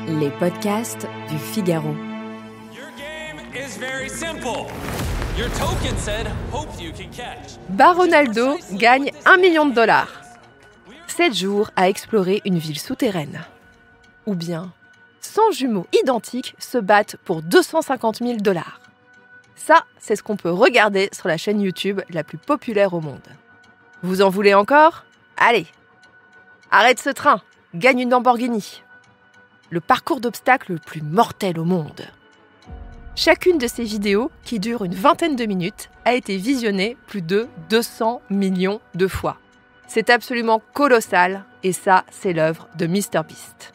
Les podcasts du Figaro. Your game is very simple. Your token said, hope you can catch. Ronaldo gagne $1 million. 7 jours à explorer une ville souterraine. Ou bien, 100 jumeaux identiques se battent pour $250 000. Ça, c'est ce qu'on peut regarder sur la chaîne YouTube la plus populaire au monde. Vous en voulez encore ? Allez, arrête ce train, gagne une Lamborghini. Le parcours d'obstacles le plus mortel au monde. Chacune de ces vidéos, qui dure une vingtaine de minutes, a été visionnée plus de 200 millions de fois. C'est absolument colossal, et ça, c'est l'œuvre de MrBeast.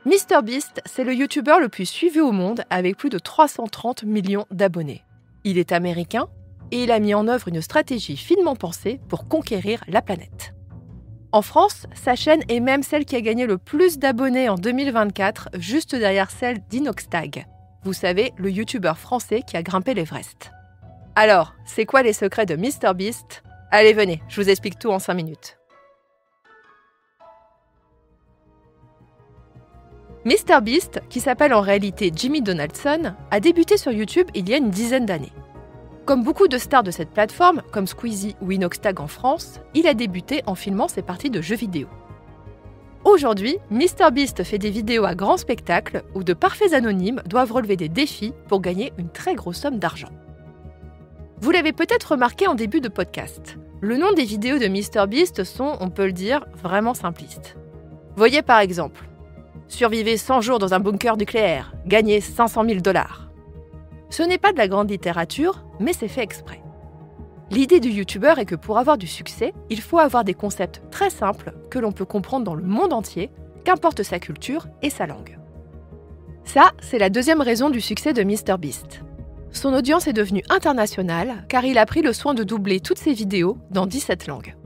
MrBeast, c'est le youtubeur le plus suivi au monde avec plus de 330 millions d'abonnés. Il est américain et il a mis en œuvre une stratégie finement pensée pour conquérir la planète. En France, sa chaîne est même celle qui a gagné le plus d'abonnés en 2024, juste derrière celle d'Inoxtag. Vous savez, le youtubeur français qui a grimpé l'Everest. Alors, c'est quoi les secrets de MrBeast ? Allez, venez, je vous explique tout en 5 minutes. MrBeast, qui s'appelle en réalité Jimmy Donaldson, a débuté sur YouTube il y a une dizaine d'années. Comme beaucoup de stars de cette plateforme, comme Squeezie ou Inoxtag en France, il a débuté en filmant ses parties de jeux vidéo. Aujourd'hui, MrBeast fait des vidéos à grand spectacle où de parfaits anonymes doivent relever des défis pour gagner une très grosse somme d'argent. Vous l'avez peut-être remarqué en début de podcast. Le nom des vidéos de MrBeast sont, on peut le dire, vraiment simplistes. Voyez par exemple, survivez 100 jours dans un bunker nucléaire, gagnez $500 000. Ce n'est pas de la grande littérature, mais c'est fait exprès. L'idée du youtubeur est que pour avoir du succès, il faut avoir des concepts très simples que l'on peut comprendre dans le monde entier, qu'importe sa culture et sa langue. Ça, c'est la deuxième raison du succès de MrBeast. Son audience est devenue internationale car il a pris le soin de doubler toutes ses vidéos dans 17 langues.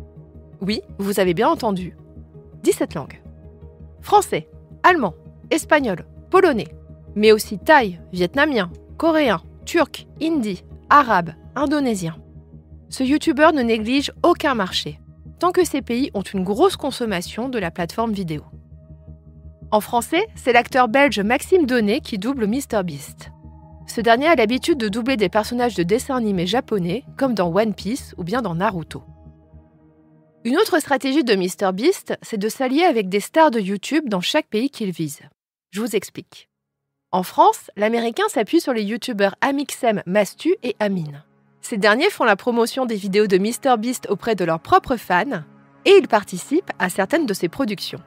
Oui, vous avez bien entendu, 17 langues. Français, allemand, espagnol, polonais, mais aussi thaï, vietnamien, coréen, turc, hindi, arabe, indonésien. Ce youtubeur ne néglige aucun marché, tant que ces pays ont une grosse consommation de la plateforme vidéo. En français, c'est l'acteur belge Maxime Donnet qui double MrBeast. Ce dernier a l'habitude de doubler des personnages de dessins animés japonais, comme dans One Piece ou bien dans Naruto. Une autre stratégie de MrBeast, c'est de s'allier avec des stars de YouTube dans chaque pays qu'il vise. Je vous explique. En France, l'américain s'appuie sur les youtubeurs Amixem, Mastu et Amine. Ces derniers font la promotion des vidéos de MrBeast auprès de leurs propres fans et ils participent à certaines de ses productions.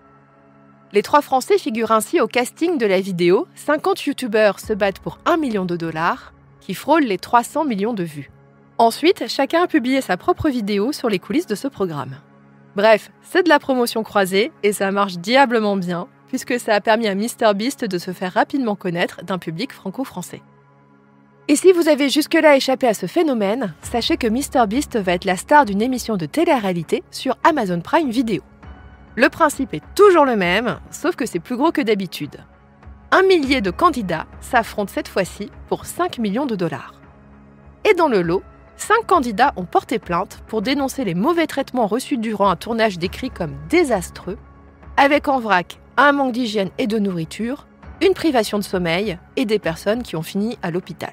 Les 3 Français figurent ainsi au casting de la vidéo 50 youtubeurs se battent pour $1 million qui frôle les 300 millions de vues. Ensuite, chacun a publié sa propre vidéo sur les coulisses de ce programme. Bref, c'est de la promotion croisée et ça marche diablement bien puisque ça a permis à MrBeast de se faire rapidement connaître d'un public franco-français. Et si vous avez jusque-là échappé à ce phénomène, sachez que MrBeast va être la star d'une émission de télé-réalité sur Amazon Prime Video. Le principe est toujours le même, sauf que c'est plus gros que d'habitude. 1 millier de candidats s'affrontent cette fois-ci pour $5 millions. Et dans le lot, 5 candidats ont porté plainte pour dénoncer les mauvais traitements reçus durant un tournage décrit comme désastreux, avec en vrac un manque d'hygiène et de nourriture, une privation de sommeil et des personnes qui ont fini à l'hôpital.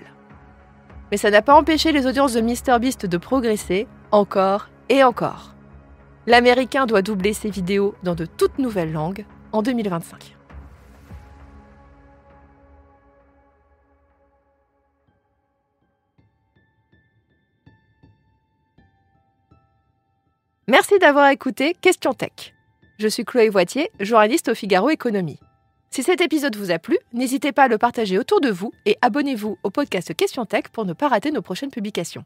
Mais ça n'a pas empêché les audiences de MrBeast de progresser encore et encore. L'Américain doit doubler ses vidéos dans de toutes nouvelles langues en 2025. Merci d'avoir écouté Question Tech. Je suis Chloé Voitier, journaliste au Figaro Économie. Si cet épisode vous a plu, n'hésitez pas à le partager autour de vous et abonnez-vous au podcast Question Tech pour ne pas rater nos prochaines publications.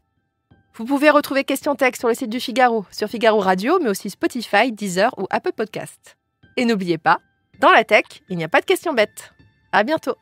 Vous pouvez retrouver Question Tech sur le site du Figaro, sur Figaro Radio, mais aussi Spotify, Deezer ou Apple Podcasts. Et n'oubliez pas, dans la tech, il n'y a pas de questions bêtes. À bientôt.